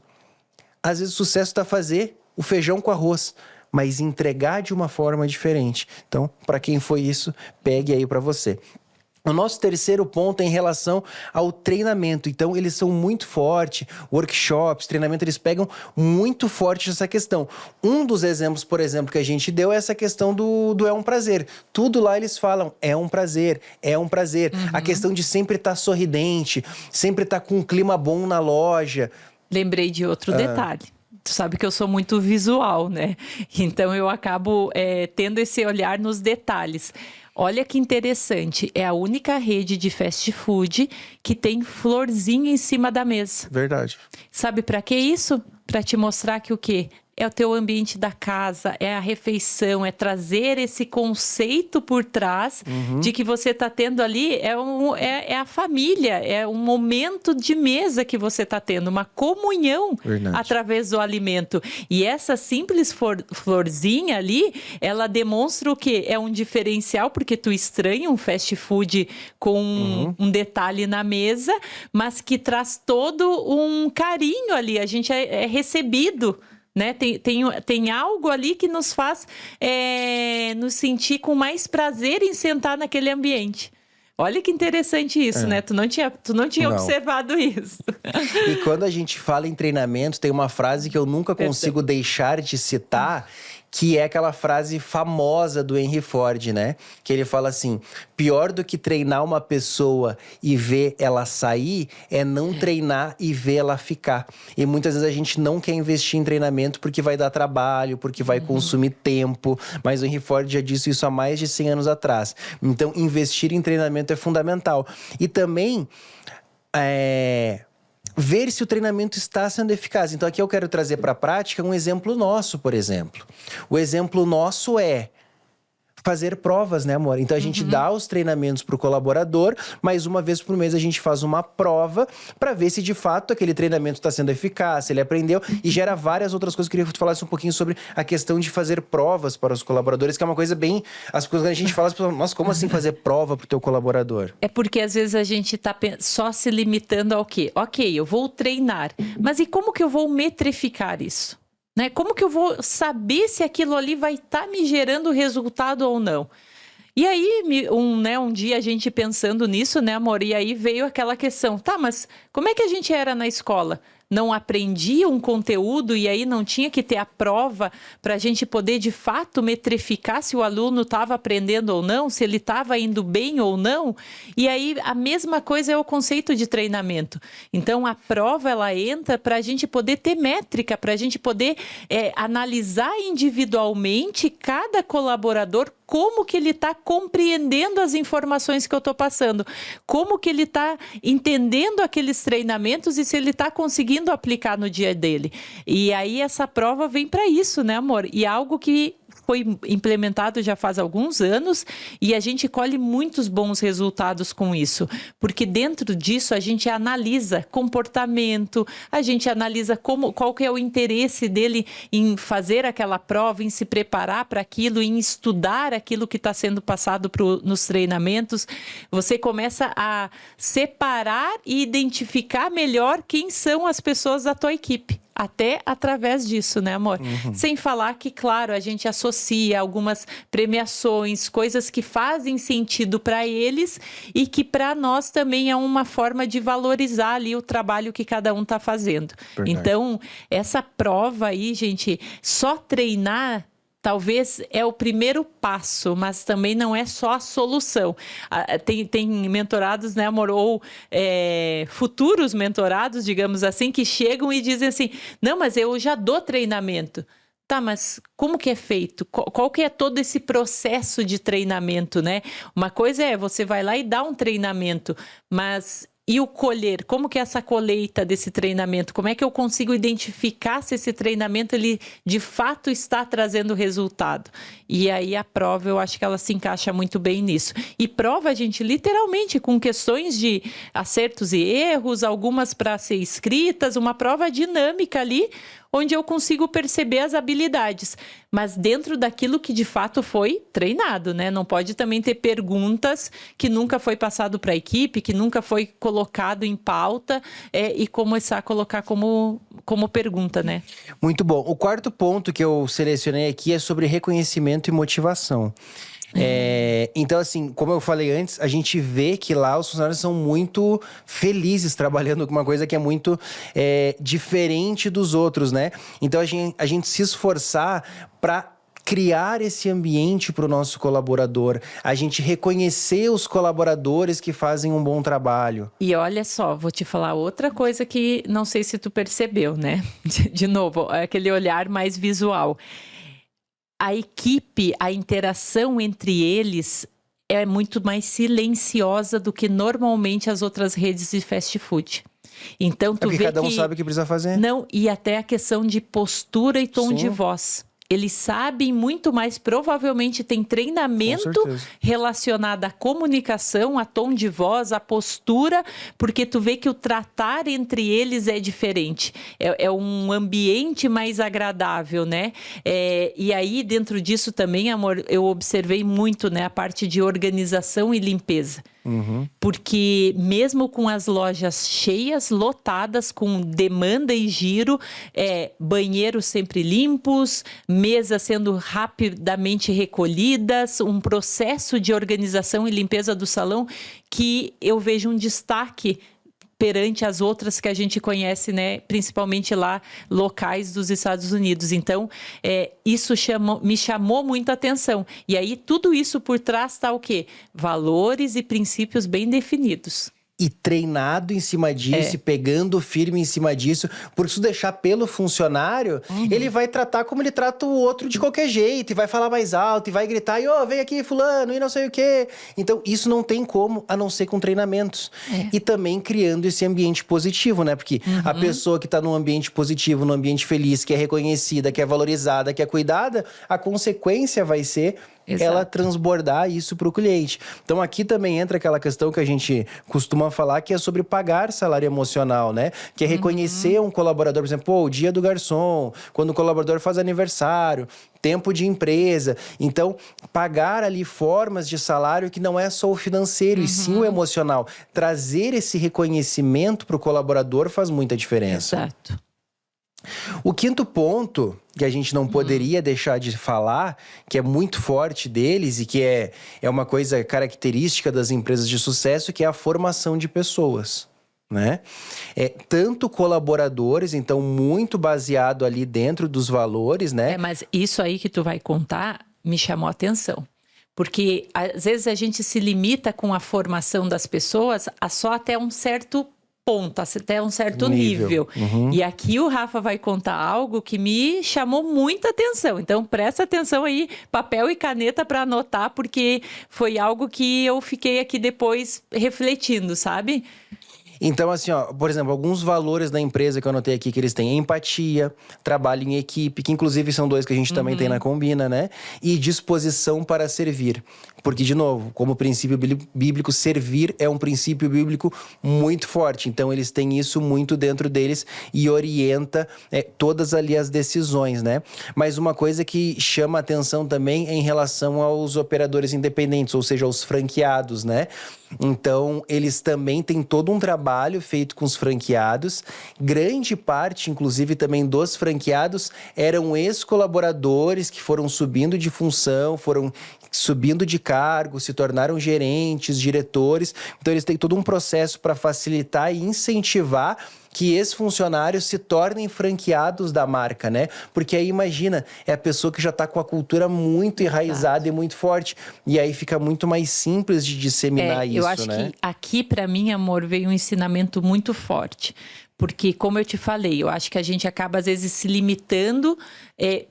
Às vezes o sucesso está fazer o feijão com arroz, mas entregar de uma forma diferente. Então, para quem foi isso, pegue aí para você. O nosso terceiro ponto é em relação ao treinamento. Então, eles são muito fortes, workshops, treinamento, eles pegam muito forte essa questão. Um dos exemplos, por exemplo, que a gente deu é essa questão do é um prazer. Tudo lá eles falam, é um prazer, é um prazer. A questão de sempre estar sorridente, sempre estar com um clima bom na loja. Lembrei de outro detalhe. Tu sabe que eu sou muito visual, né? Então eu acabo tendo esse olhar nos detalhes. Olha que interessante, é a única rede de fast food que tem florzinha em cima da mesa. Verdade. Sabe para que isso? Para te mostrar que o quê? É o teu ambiente da casa, é a refeição, é trazer esse conceito por trás de que você está tendo ali, é a família, é um momento de mesa que você está tendo, uma comunhão através do alimento. E essa simples florzinha ali, ela demonstra o quê? É um diferencial, porque tu estranha um fast food com um detalhe na mesa, mas que traz todo um carinho ali, a gente é recebido. Né? Tem algo ali que nos faz nos sentir com mais prazer em sentar naquele ambiente. Olha que interessante isso, né? Tu não tinha observado isso. E quando a gente fala em treinamento, tem uma frase que eu nunca consigo deixar de citar, que é aquela frase famosa do Henry Ford, né? Que ele fala assim, pior do que treinar uma pessoa e ver ela sair, é não treinar e ver ela ficar. E muitas vezes a gente não quer investir em treinamento porque vai dar trabalho, porque vai consumir tempo. Mas o Henry Ford já disse isso há mais de 100 anos atrás. Então, investir em treinamento é fundamental. E também, ver se o treinamento está sendo eficaz. Então, aqui eu quero trazer para a prática um exemplo nosso, por exemplo. O exemplo nosso é fazer provas, né, amor? Então, a gente dá os treinamentos para o colaborador, mas uma vez por mês a gente faz uma prova para ver se, de fato, aquele treinamento está sendo eficaz, se ele aprendeu, e gera várias outras coisas. Eu queria que tu falasse um pouquinho sobre a questão de fazer provas para os colaboradores, que é uma coisa bem... As coisas que a gente fala, as pessoas, nossa, como assim fazer prova para o teu colaborador? É porque, às vezes, a gente está só se limitando ao quê? Ok, eu vou treinar, mas e como que eu vou metrificar isso? Né? Como que eu vou saber se aquilo ali vai estar me gerando resultado ou não? E aí, um dia a gente pensando nisso, né, amor? E aí veio aquela questão, tá, mas como é que a gente era na escola? não aprendia um conteúdo e aí não tinha que ter a prova para a gente poder, de fato, metrificar se o aluno estava aprendendo ou não, se ele estava indo bem ou não. E aí, a mesma coisa é o conceito de treinamento. Então, a prova, ela entra para a gente poder ter métrica, para a gente poder analisar individualmente cada colaborador, como que ele está compreendendo as informações que eu estou passando, como que ele está entendendo aqueles treinamentos e se ele está conseguindo aplicar no dia dele. E aí essa prova vem para isso, né, amor? E algo que foi implementado já faz alguns anos e a gente colhe muitos bons resultados com isso, porque dentro disso a gente analisa comportamento, a gente analisa qual que é o interesse dele em fazer aquela prova, em se preparar para aquilo, em estudar aquilo que está sendo passado nos treinamentos. Você começa a separar e identificar melhor quem são as pessoas da tua equipe. Até através disso, né, amor? Sem falar que, claro, a gente associa algumas premiações, coisas que fazem sentido para eles e que para nós também é uma forma de valorizar ali o trabalho que cada um está fazendo. Verdade. Então, essa prova aí, gente, só treinar talvez é o primeiro passo, mas também não é só a solução. Tem mentorados, né, amor, ou futuros mentorados, digamos assim, que chegam e dizem assim, não, mas eu já dou treinamento. Tá, mas como que é feito? Qual que é todo esse processo de treinamento, né? Uma coisa é, você vai lá e dá um treinamento, mas... E o colher, como que é essa colheita desse treinamento? Como é que eu consigo identificar se esse treinamento ele de fato está trazendo resultado? E aí a prova, eu acho que ela se encaixa muito bem nisso. E prova, gente, literalmente com questões de acertos e erros, algumas para ser escritas, uma prova dinâmica ali, onde eu consigo perceber as habilidades, mas dentro daquilo que de fato foi treinado, né? Não pode também ter perguntas que nunca foi passado para a equipe, que nunca foi colocado em pauta e começar a colocar como pergunta, né? Muito bom. O quarto ponto que eu selecionei aqui é sobre reconhecimento e motivação. Então, assim, como eu falei antes, a gente vê que lá os funcionários são muito felizes trabalhando com uma coisa que é muito diferente dos outros, né? Então, a gente se esforçar para criar esse ambiente para o nosso colaborador, a gente reconhecer os colaboradores que fazem um bom trabalho. E olha só, vou te falar outra coisa que não sei se tu percebeu, né? De novo, aquele olhar mais visual. A equipe, a interação entre eles é muito mais silenciosa do que normalmente as outras redes de fast food. Então, tu vê que cada um sabe o que precisa fazer. Não, e até a questão de postura e tom de voz. Eles sabem muito mais, provavelmente tem treinamento relacionado à comunicação, a tom de voz, à postura, porque tu vê que o tratar entre eles é diferente. É um ambiente mais agradável, né? E aí, dentro disso também, amor, eu observei muito, né, a parte de organização e limpeza. Porque mesmo com as lojas cheias, lotadas, com demanda e giro, banheiros sempre limpos, mesas sendo rapidamente recolhidas, um processo de organização e limpeza do salão que eu vejo um destaque perante as outras que a gente conhece, né, principalmente lá, locais dos Estados Unidos. Então, isso me chamou muito a atenção. E aí, tudo isso por trás está o quê? Valores e princípios bem definidos. E treinado em cima disso, e pegando firme em cima disso. Porque se deixar pelo funcionário, ele vai tratar como ele trata o outro de qualquer jeito. E vai falar mais alto, e vai gritar, vem aqui fulano, e não sei o quê. Então, isso não tem como, a não ser com treinamentos. E também criando esse ambiente positivo, né? Porque a pessoa que tá num ambiente positivo, num ambiente feliz, que é reconhecida, que é valorizada, que é cuidada, a consequência vai ser... ela transbordar isso para o cliente. Então, aqui também entra aquela questão que a gente costuma falar, que é sobre pagar salário emocional, né? Que é reconhecer um colaborador, por exemplo, o dia do garçom, quando o colaborador faz aniversário, tempo de empresa. Então, pagar ali formas de salário que não é só o financeiro, e sim o emocional. Trazer esse reconhecimento para o colaborador faz muita diferença. Exato. O quinto ponto que a gente não poderia deixar de falar, que é muito forte deles e que é uma coisa característica das empresas de sucesso, que é a formação de pessoas. né? Tanto colaboradores, então muito baseado ali dentro dos valores, né? Mas isso aí que tu vai contar me chamou a atenção. Porque às vezes a gente se limita com a formação das pessoas a só até um certo ponto, até um certo nível. E aqui o Rafa vai contar algo que me chamou muita atenção. Então presta atenção aí, papel e caneta para anotar, porque foi algo que eu fiquei aqui depois refletindo, sabe? Então, assim, ó, por exemplo, alguns valores da empresa que eu anotei aqui que eles têm: empatia, trabalho em equipe, que inclusive são 2 que a gente também tem na Combina, né? E disposição para servir. Porque, de novo, como princípio bíblico, servir é um princípio bíblico muito forte. Então, eles têm isso muito dentro deles e orienta todas ali as decisões, né? Mas uma coisa que chama atenção também é em relação aos operadores independentes, ou seja, aos franqueados, né? Então, eles também têm todo um trabalho feito com os franqueados. Grande parte, inclusive, também dos franqueados eram ex-colaboradores que foram subindo de função, foram subindo de cargo, se tornaram gerentes, diretores. Então, eles têm todo um processo para facilitar e incentivar que esses funcionários se tornem franqueados da marca, né? Porque aí, imagina, é a pessoa que já está com a cultura muito enraizada e muito forte. E aí fica muito mais simples de disseminar isso, né? Eu acho que aqui, para mim, amor, veio um ensinamento muito forte. Porque, como eu te falei, eu acho que a gente acaba, às vezes, se limitando,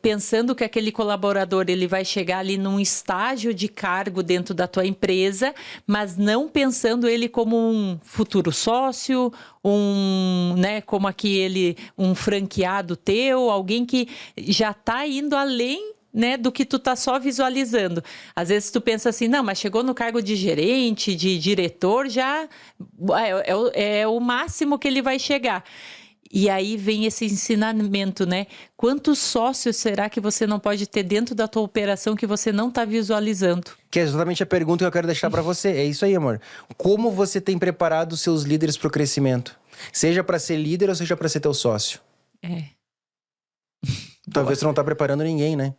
pensando que aquele colaborador ele vai chegar ali num estágio de cargo dentro da tua empresa, mas não pensando ele como um futuro sócio, como aqui um franqueado teu, alguém que já está indo além, né, do que tu tá só visualizando. Às vezes tu pensa assim, não, mas chegou no cargo de gerente, de diretor, já é o máximo que ele vai chegar. E aí vem esse ensinamento, né? Quantos sócios será que você não pode ter dentro da tua operação que você não tá visualizando? Que é exatamente a pergunta que eu quero deixar para você. É isso aí, amor. Como você tem preparado os seus líderes para o crescimento? Seja para ser líder ou seja para ser teu sócio? Talvez tu não tá preparando ninguém, né?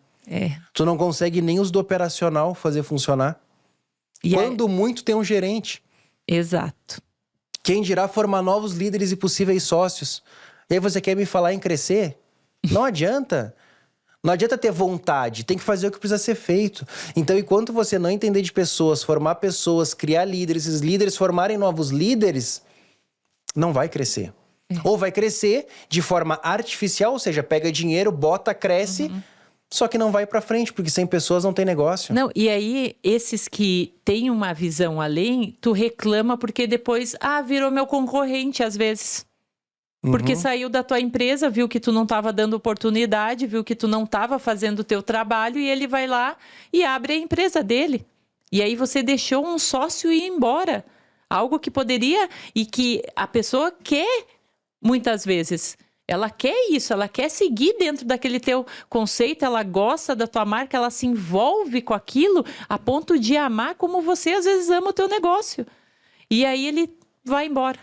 Tu não consegue nem os do operacional fazer funcionar. Quando muito tem um gerente. Exato. Quem dirá formar novos líderes e possíveis sócios? E aí você quer me falar em crescer? Não adianta. Não adianta ter vontade, tem que fazer o que precisa ser feito. Então, enquanto você não entender de pessoas, formar pessoas, criar líderes, esses líderes formarem novos líderes, não vai crescer. Ou vai crescer de forma artificial, ou seja, pega dinheiro, bota, cresce... Só que não vai para frente, porque sem pessoas não tem negócio. Não, e aí, esses que têm uma visão além, tu reclama porque depois, virou meu concorrente às vezes. Porque saiu da tua empresa, viu que tu não estava dando oportunidade, viu que tu não estava fazendo o teu trabalho e ele vai lá e abre a empresa dele. E aí você deixou um sócio ir embora. Algo que poderia e que a pessoa quer muitas vezes. Ela quer isso, ela quer seguir dentro daquele teu conceito, ela gosta da tua marca, ela se envolve com aquilo a ponto de amar como você às vezes ama o teu negócio. E aí ele vai embora.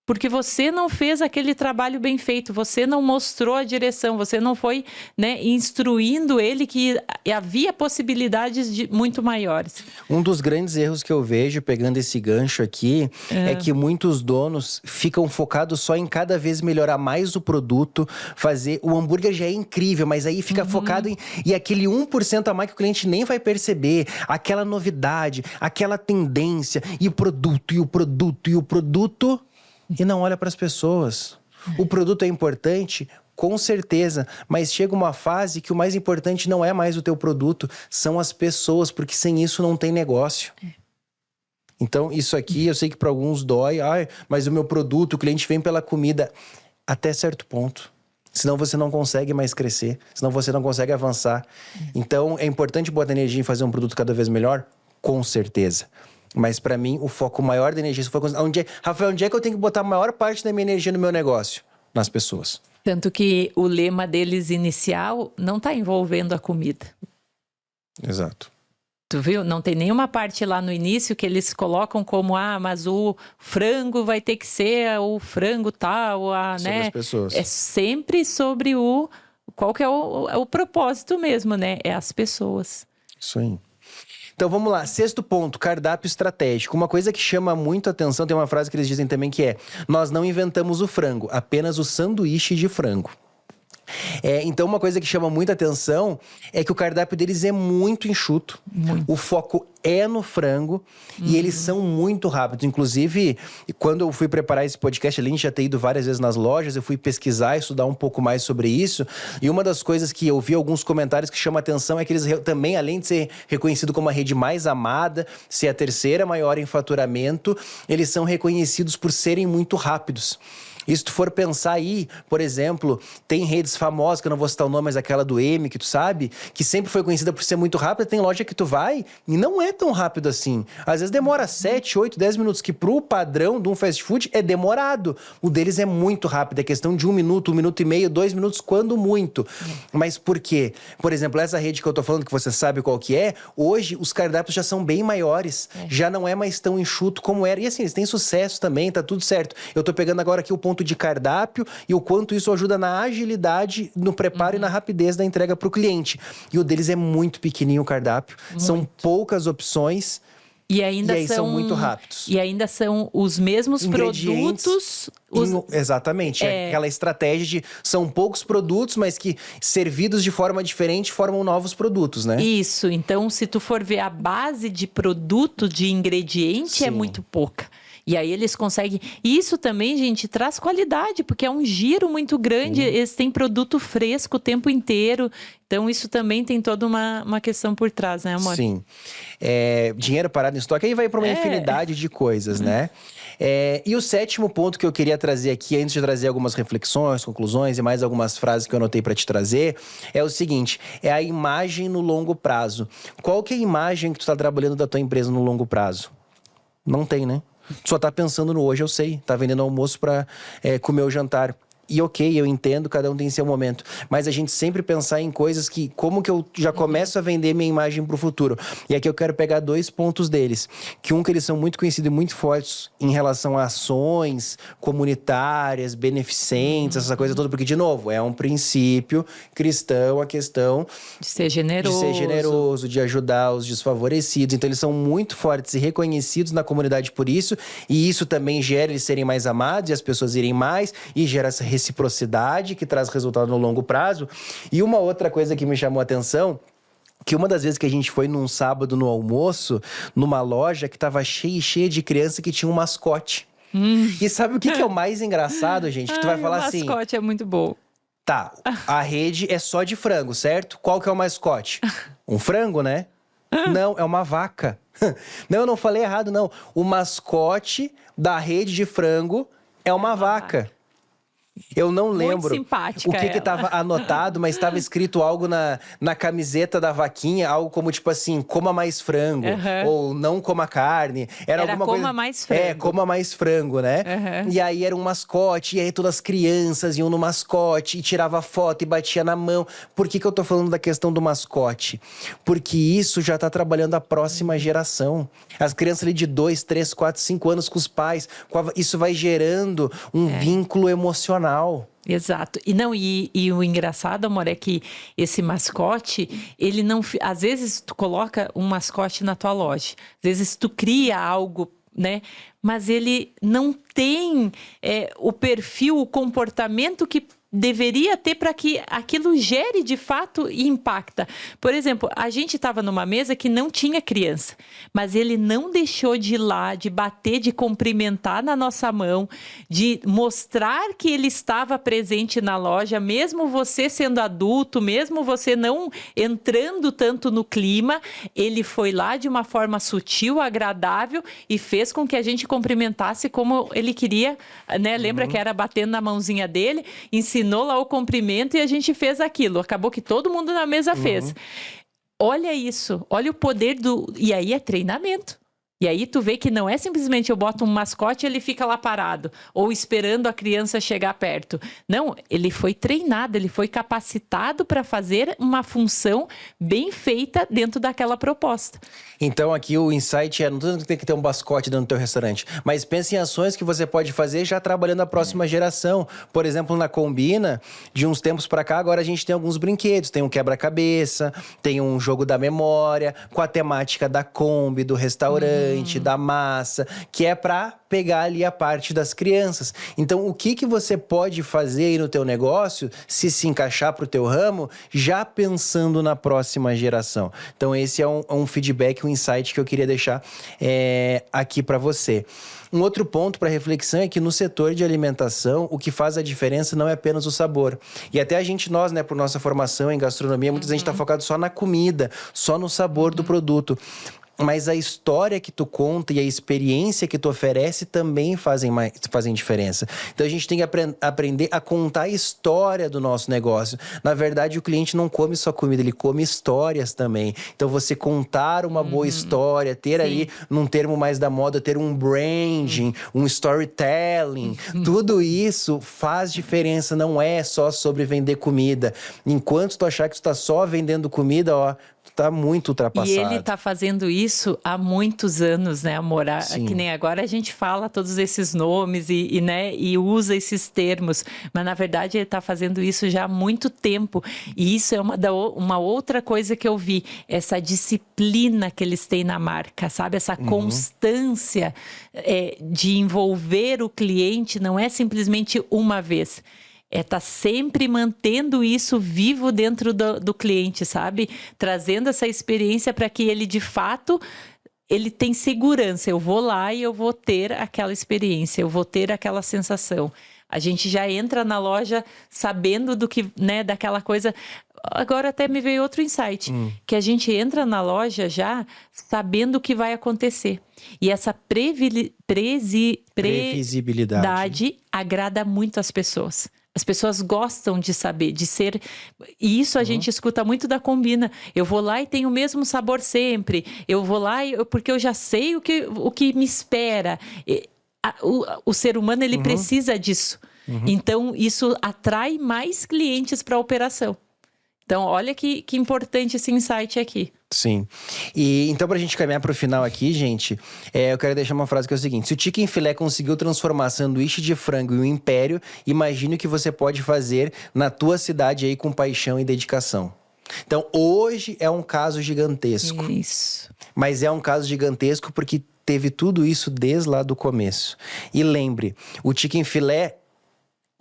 Porque você não fez aquele trabalho bem feito, você não mostrou a direção, você não foi, né, instruindo ele que havia possibilidades muito maiores. Um dos grandes erros que eu vejo, pegando esse gancho aqui, é que muitos donos ficam focados só em cada vez melhorar mais o produto, fazer... O hambúrguer já é incrível, mas aí fica focado em... E aquele 1% a mais que o cliente nem vai perceber, aquela novidade, aquela tendência, e o produto, e o produto, e o produto... E não olha para as pessoas. O produto é importante, com certeza, mas chega uma fase que o mais importante não é mais o teu produto, são as pessoas, porque sem isso não tem negócio. Então, isso aqui, eu sei que para alguns dói, mas o meu produto, o cliente vem pela comida, até certo ponto. Senão você não consegue mais crescer, senão você não consegue avançar. Então, é importante botar energia em fazer um produto cada vez melhor? Com certeza. Mas para mim, o foco maior da energia... Rafael, onde é que eu tenho que botar a maior parte da minha energia no meu negócio? Nas pessoas. Tanto que o lema deles inicial não está envolvendo a comida. Exato. Tu viu? Não tem nenhuma parte lá no início que eles colocam como, mas o frango vai ter que ser o frango tal, sobre né? As pessoas. É sempre sobre qual que é o propósito mesmo, né? É as pessoas. Isso aí. Então vamos lá, 6º ponto, cardápio estratégico. Uma coisa que chama muito atenção, tem uma frase que eles dizem também que é: nós não inventamos o frango, apenas o sanduíche de frango. Então uma coisa que chama muita atenção é que o cardápio deles é muito enxuto. O foco é no frango e eles são muito rápidos. Inclusive, quando eu fui preparar esse podcast, além de já ter ido várias vezes nas lojas, eu fui pesquisar, estudar um pouco mais sobre isso. E uma das coisas que eu vi alguns comentários que chama atenção é que eles também, além de ser reconhecido como a rede mais amada, ser a 3ª maior em faturamento, eles são reconhecidos por serem muito rápidos. E se tu for pensar aí, por exemplo, tem redes famosas, que eu não vou citar o nome, mas aquela do M, que tu sabe, que sempre foi conhecida por ser muito rápida. Tem loja que tu vai e não é tão rápido assim. Às vezes demora 7, 8, 10 minutos, que pro padrão de um fast food é demorado. O deles é muito rápido, é questão de 1 minuto, 1 minuto e meio, 2 minutos, quando muito. Mas por quê? Por exemplo, essa rede que eu tô falando, que você sabe qual que é, hoje os cardápios já são bem maiores. Já não é mais tão enxuto como era. E assim, eles têm sucesso também, tá tudo certo. Eu tô pegando agora aqui o ponto de cardápio e o quanto isso ajuda na agilidade, no preparo e na rapidez da entrega para o cliente. E o deles é muito pequenininho o cardápio, são poucas opções. E ainda são muito rápidos. E ainda são os mesmos produtos. Exatamente. Aquela estratégia de são poucos produtos, mas que servidos de forma diferente formam novos produtos, né? Isso. Então, se tu for ver a base de produto, de ingrediente, é muito pouca. E aí eles conseguem... Isso também, gente, traz qualidade, porque é um giro muito grande. Eles têm produto fresco o tempo inteiro. Então, isso também tem toda uma questão por trás, né, amor? Sim. Dinheiro parado em estoque, aí vai para uma infinidade de coisas, né? E o 7º ponto que eu queria trazer aqui, antes de trazer algumas reflexões, conclusões e mais algumas frases que eu anotei para te trazer, é o seguinte: é a imagem no longo prazo. Qual que é a imagem que tu está trabalhando da tua empresa no longo prazo? Não tem, né? Só tá pensando no hoje, eu sei. Tá vendendo almoço para comer o jantar. E ok, eu entendo, cada um tem seu momento. Mas a gente sempre pensar em coisas que... Como que eu já começo a vender minha imagem pro futuro? E aqui eu quero pegar 2 pontos deles. Que eles são muito conhecidos e muito fortes em relação a ações comunitárias, beneficentes, essa coisa toda. Porque, de novo, é um princípio cristão a questão... De ser generoso. De ajudar os desfavorecidos. Então, eles são muito fortes e reconhecidos na comunidade por isso. E isso também gera eles serem mais amados e as pessoas irem mais. E gera essa reciprocidade que traz resultado no longo prazo. E uma outra coisa que me chamou a atenção, que uma das vezes que a gente foi num sábado no almoço, numa loja que estava cheia de criança que tinha um mascote. E sabe o que é o mais engraçado, gente? Que tu vai falar assim... O mascote é muito bom. Tá, a rede é só de frango, certo? Qual que é o mascote? Um frango, né? Não, é uma vaca. Não, eu não falei errado, não. O mascote da rede de frango é uma vaca. Eu não lembro o que estava anotado, mas estava escrito algo na camiseta da vaquinha, algo como tipo assim, coma mais frango, ou não coma carne. Era alguma coma coisa... mais frango. Coma mais frango, né? E aí era um mascote, e aí todas as crianças iam no mascote, e tirava foto e batia na mão. Por que eu tô falando da questão do mascote? Porque isso já tá trabalhando a próxima geração. As crianças ali de 2, 3, 4, 5 anos com os pais, isso vai gerando um vínculo emocional. Exato. E o engraçado, amor, é que esse mascote, ele não... Às vezes tu coloca um mascote na tua loja, às vezes tu cria algo, né? Mas ele não tem o perfil, o comportamento que deveria ter para que aquilo gere de fato e impacta. Por exemplo, a gente estava numa mesa que não tinha criança, mas ele não deixou de ir lá, de bater, de cumprimentar na nossa mão, de mostrar que ele estava presente na loja, mesmo você sendo adulto, mesmo você não entrando tanto no clima, ele foi lá de uma forma sutil, agradável e fez com que a gente cumprimentasse como ele queria, né? Lembra que era batendo na mãozinha dele, ensinou lá o cumprimento e a gente fez aquilo. Acabou que todo mundo na mesa fez. Olha isso, olha o poder do... E aí é treinamento. E aí tu vê que não é simplesmente eu boto um mascote e ele fica lá parado, ou esperando a criança chegar perto. Não, ele foi treinado, ele foi capacitado para fazer uma função bem feita dentro daquela proposta. Então aqui o insight é, não tem que ter um mascote dentro do teu restaurante, mas pense em ações que você pode fazer já trabalhando a próxima geração. Por exemplo, na Combina, de uns tempos para cá, agora a gente tem alguns brinquedos, tem um quebra-cabeça, tem um jogo da memória, com a temática da Kombi, do restaurante, da massa, que é para pegar ali a parte das crianças. Então, o que você pode fazer aí no teu negócio, se encaixar para o teu ramo, já pensando na próxima geração. Então, esse é um feedback, um insight que eu queria deixar aqui para você. Um outro ponto para reflexão é que no setor de alimentação, o que faz a diferença não é apenas o sabor. E até nós, né, por nossa formação em gastronomia, muita gente está focado só na comida, só no sabor do produto. Mas a história que tu conta e a experiência que tu oferece também fazem diferença. Então a gente tem que aprender a contar a história do nosso negócio. Na verdade, o cliente não come só comida, ele come histórias também. Então você contar uma boa história, ter ali, num termo mais da moda, ter um branding, um storytelling, tudo isso faz diferença, não é só sobre vender comida. Enquanto tu achar que tu tá só vendendo comida, tá muito ultrapassado. E ele tá fazendo isso há muitos anos, né, amor? Sim. Que nem agora a gente fala todos esses nomes e usa esses termos, mas na verdade ele tá fazendo isso já há muito tempo. E isso é uma outra coisa que eu vi, essa disciplina que eles têm na marca, sabe? Essa constância de envolver o cliente, não é simplesmente uma vez. Tá sempre mantendo isso vivo dentro do cliente, sabe? Trazendo essa experiência para que ele, de fato, ele tenha segurança. Eu vou lá e eu vou ter aquela experiência, eu vou ter aquela sensação. A gente já entra na loja sabendo do que, né, daquela coisa. Agora até me veio outro insight, que a gente entra na loja já sabendo o que vai acontecer. E essa previsibilidade agrada muito as pessoas. As pessoas gostam de saber, de ser... E isso a gente escuta muito da Combina. Eu vou lá e tenho o mesmo sabor sempre. Eu vou lá porque eu já sei o que me espera. O ser humano, ele precisa disso. Então, isso atrai mais clientes para a operação. Então, olha que importante esse insight aqui. Sim. E então, pra gente caminhar pro final aqui, gente, eu quero deixar uma frase que é o seguinte: se o Chicken Filé conseguiu transformar sanduíche de frango em um império, imagine o que você pode fazer na tua cidade aí com paixão e dedicação. Então, hoje é um caso gigantesco. Isso. Mas é um caso gigantesco porque teve tudo isso desde lá do começo. E lembre, o Chicken Filé,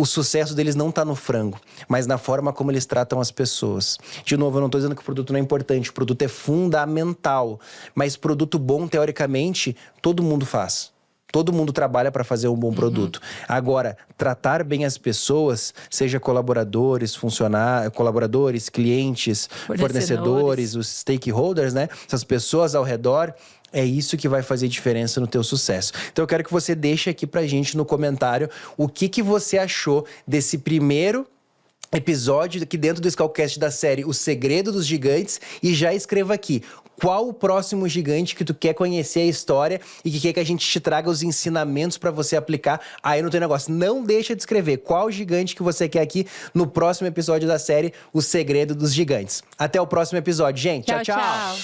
o sucesso deles não tá no frango, mas na forma como eles tratam as pessoas. De novo, eu não tô dizendo que o produto não é importante, o produto é fundamental. Mas produto bom, teoricamente, todo mundo faz. Todo mundo trabalha para fazer um bom produto. Agora, tratar bem as pessoas, seja colaboradores, colaboradores, clientes, fornecedores, os stakeholders, né? Essas pessoas ao redor, é isso que vai fazer diferença no teu sucesso. Então eu quero que você deixe aqui pra gente no comentário o que você achou desse primeiro episódio aqui dentro do Skullcast da série O Segredo dos Gigantes, e já escreva aqui qual o próximo gigante que tu quer conhecer a história e que quer que a gente te traga os ensinamentos para você aplicar aí no teu negócio. Não deixa de escrever qual gigante que você quer aqui no próximo episódio da série O Segredo dos Gigantes. Até o próximo episódio, gente. Tchau, tchau.